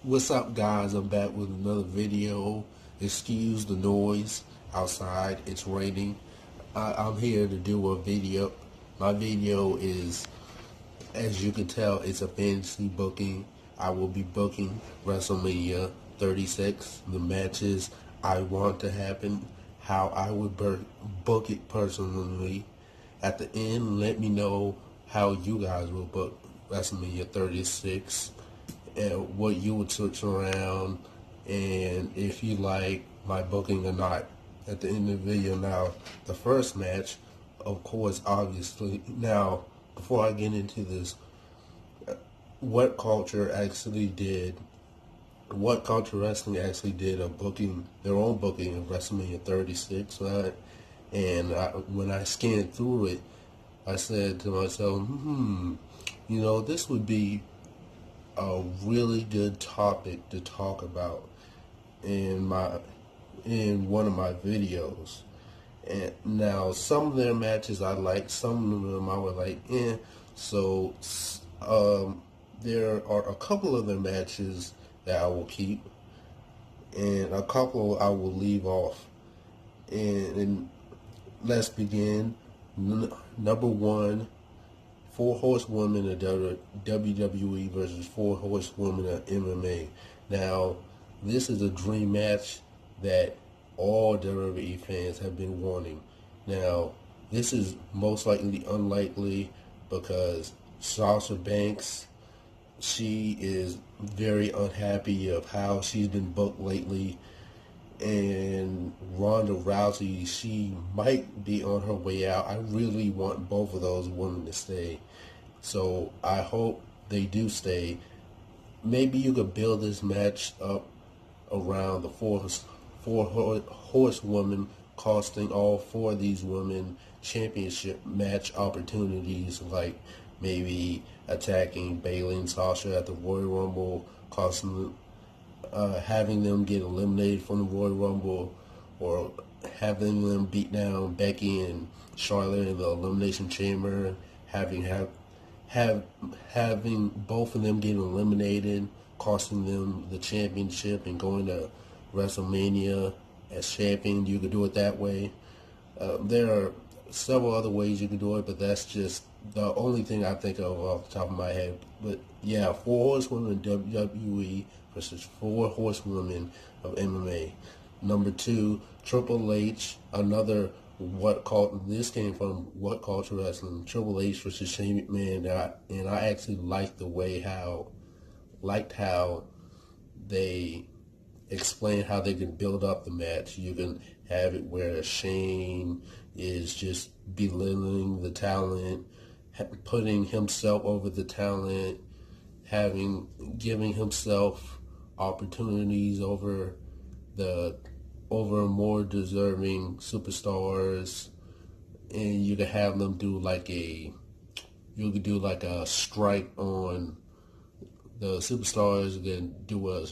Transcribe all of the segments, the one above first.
What's up, guys? I'm back with another video. Excuse the noise outside. It's raining. I'm here to do a video. My video is, as you can tell, it's a fantasy booking. I will be booking WrestleMania 36, the matches I want to happen, how I would book it personally. At the end, let me know how you guys will book WrestleMania 36 and what you would switch around, and if you like my booking or not at the end of the video. Now, the first match, of course, obviously, now, before I get into this, what culture wrestling actually did a booking, their own booking of WrestleMania 36, right? And when I scanned through it, I said to myself, this would be a really good topic to talk about in one of my videos. And now, some of their matches I like, some of them I would like. So there are a couple of their matches that I will keep, and a couple I will leave off. And let's begin. Number one, Four Horsewomen of WWE versus Four Horsewomen of MMA. Now, this is a dream match that all WWE fans have been wanting. Now, this is most likely unlikely because Sasha Banks, she is very unhappy of how she's been booked lately. And Ronda Rousey, she might be on her way out. I really want both of those women to stay. So I hope they do stay. Maybe you could build this match up around the four horsewomen, costing all four of these women championship match opportunities, like maybe attacking Bayley and Sasha at the Royal Rumble, costing them, having them get eliminated from the Royal Rumble, or having them beat down Becky and Charlotte in the Elimination Chamber, having both of them get eliminated, costing them the championship, and going to WrestleMania as champion. You could do it that way. There are several other ways you could do it, but that's just the only thing I think of off the top of my head. But yeah, Four Horsewomen of WWE versus Four Horsewomen of MMA. Number two, Triple H, another this came from What Culture Wrestling. Triple H versus Shane McMahon, and I actually liked how they explain how they can build up the match. You can have it where Shane is just belittling the talent, putting himself over the talent, giving himself opportunities over more deserving superstars. And you could have them do like a strike on the superstars, then do a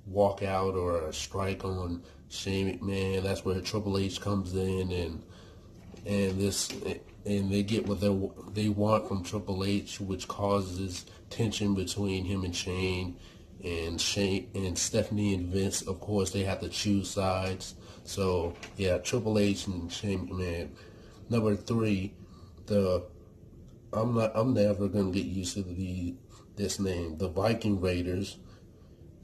walkout or a strike on Shane McMahon. That's where Triple H comes in, and they get what they want from Triple H, which causes tension between him and Shane and Stephanie and Vince. Of course, they have to choose sides. So yeah, Triple H and Shane McMahon. Number three, I'm never gonna get used to this name. The Viking Raiders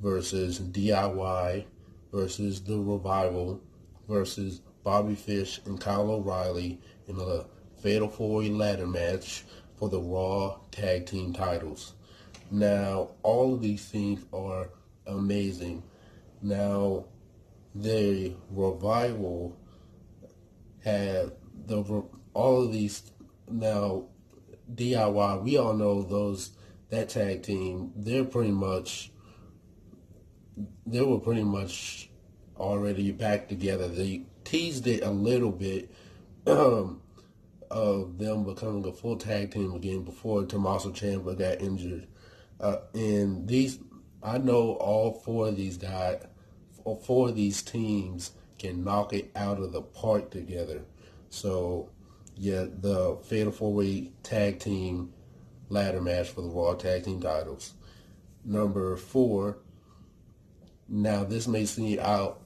versus DIY versus The Revival versus Bobby Fish and Kyle O'Reilly in a Fatal 4-Way ladder match for the Raw Tag Team titles. Now, all of these things are amazing. Now, the Revival had all of these. Now, DIY, we all know that tag team. They were pretty much already back together. They teased it a little bit of them becoming a full tag team again before Tommaso Ciampa got injured. I know all four of these teams can knock it out of the park together. So yeah, the Fatal 4-Way Tag Team ladder match for the Raw Tag Team titles. Number 4, Now this may seem out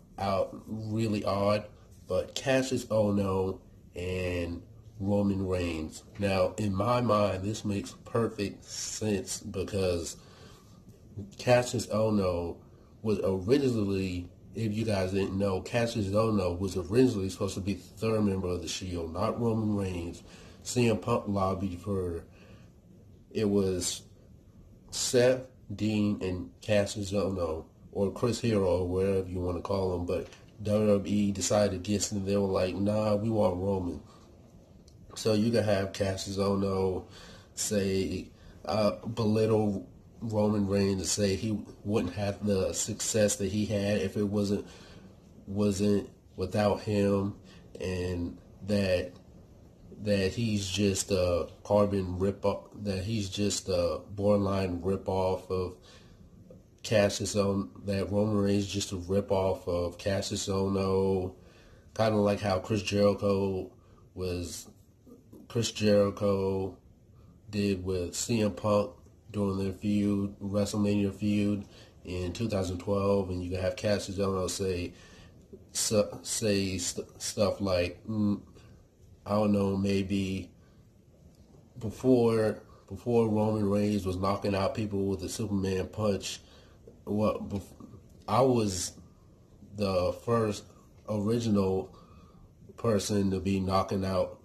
really odd, but Cassius Ohno and Roman Reigns. Now, in my mind, this makes perfect sense because Cassius Ohno was originally, if you guys didn't know, Cassius Ohno was originally supposed to be the third member of the Shield, not Roman Reigns. CM Punk lobbied for it was Seth, Dean, and Cassius Ohno, or Chris Hero, or whatever you want to call him. But WWE decided against him. They were like, nah, we want Roman. So you can have Cassius Ohno say, belittle Roman Reigns and say he wouldn't have the success that he had if it wasn't without him, and that he's just a carbon rip-off, that he's just a borderline rip-off of Cassius Ohno, that Roman Reigns is just a rip-off of Cassius Ohno, kind of like how Chris Jericho did with CM Punk during their feud, WrestleMania feud in 2012, and you can have Cassius Ohno say stuff like, I don't know, maybe before Roman Reigns was knocking out people with the Superman punch, I was the first original person to be knocking out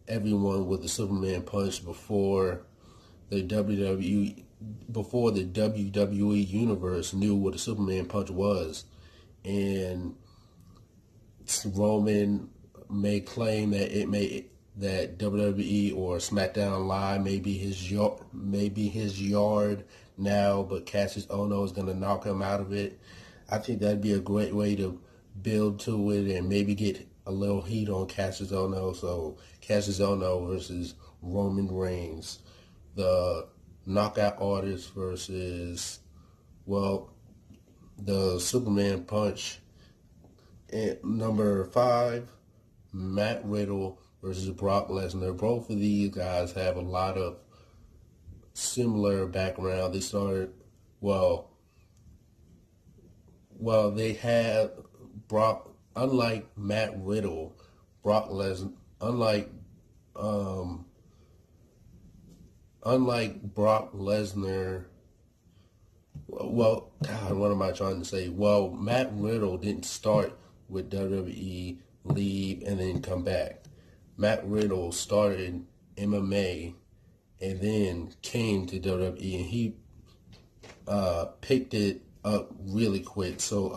everyone with the Superman punch before the WWE universe knew what a Superman punch was. And Roman may claim that WWE or SmackDown Live may be his yard now, but Cassius Ohno is going to knock him out of it. I think that'd be a great way to build to it and maybe get a little heat on Cassius Ohno. So Cassius Ohno versus Roman Reigns, the knockout artist versus, the Superman punch. And number 5, Matt Riddle versus Brock Lesnar. Both of these guys have a lot of similar background. They started, they had Brock, unlike Matt Riddle, Brock Lesnar, unlike Brock Lesnar, God, what am I trying to say? Well, Matt Riddle didn't start with WWE, leave, and then come back. Matt Riddle started MMA and then came to WWE, and he picked it up really quick. So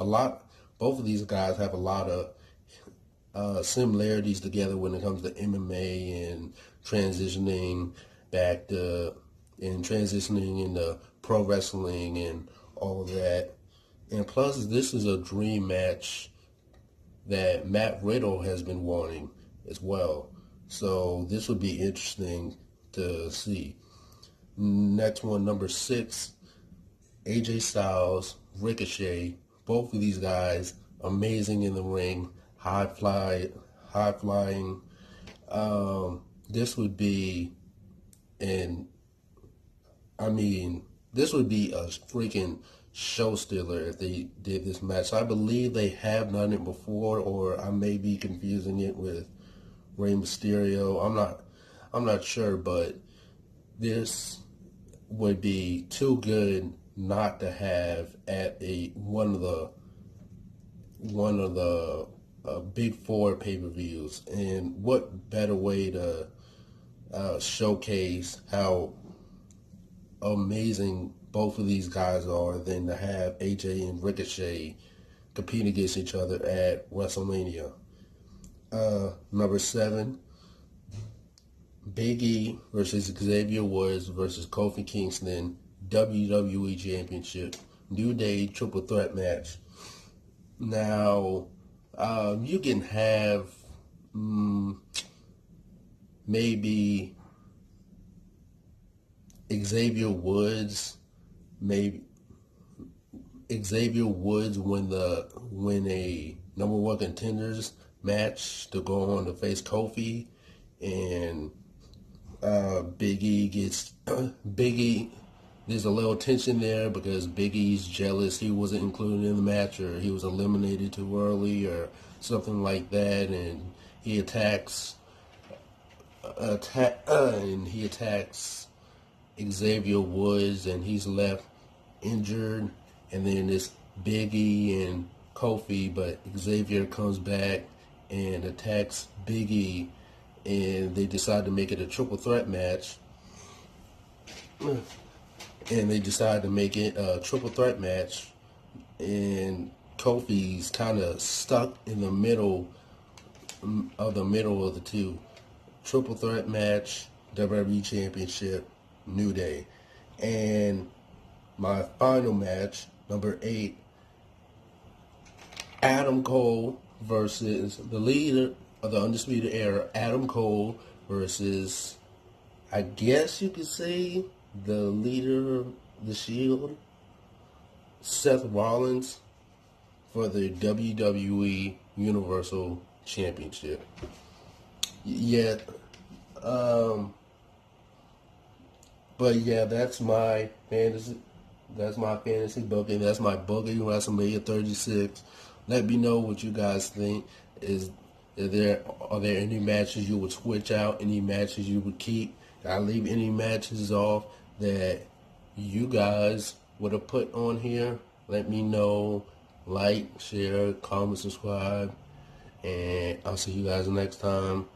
both of these guys have a lot of similarities together when it comes to MMA and transitioning into pro wrestling and all of that. And plus, this is a dream match that Matt Riddle has been wanting as well. So this would be interesting to see. Next one, number 6, AJ Styles, Ricochet. Both of these guys, amazing in the ring, high flying. This would be this would be a freaking show stealer if they did this match. I believe they have done it before, or I may be confusing it with Rey Mysterio. I'm not sure, but this would be too good not to have at one of the big 4 pay-per-views. And what better way to showcase how amazing both of these guys are than to have AJ and Ricochet compete against each other at WrestleMania. Number 7, Big E versus Xavier Woods versus Kofi Kingston, WWE Championship, New Day Triple Threat match. Now, you can have maybe Xavier Woods win a number 1 contenders match to go on to face Kofi, and Big E there's a little tension there because Big E's jealous he wasn't included in the match, or he was eliminated too early, or something like that, and he attacks Xavier Woods, and he's left injured. And then it's Big E and Kofi, but Xavier comes back and attacks Big E, and they decide to make it a triple threat match. And they decide to make it a triple threat match, and Kofi's kind of stuck in the middle of the two. Triple threat match, WWE Championship, New Day. And my final match, number 8, Adam Cole versus the leader of the Undisputed Era, Adam Cole versus, I guess you could say, the leader of the Shield, Seth Rollins, for the WWE Universal Championship. Yeah, but yeah, that's my fantasy. That's my fantasy booking. That's my booking WrestleMania 36. Let me know what you guys think. Are there any matches you would switch out? Any matches you would keep? Did I leave any matches off that you guys would have put on here? Let me know. Like, share, comment, subscribe, and I'll see you guys next time.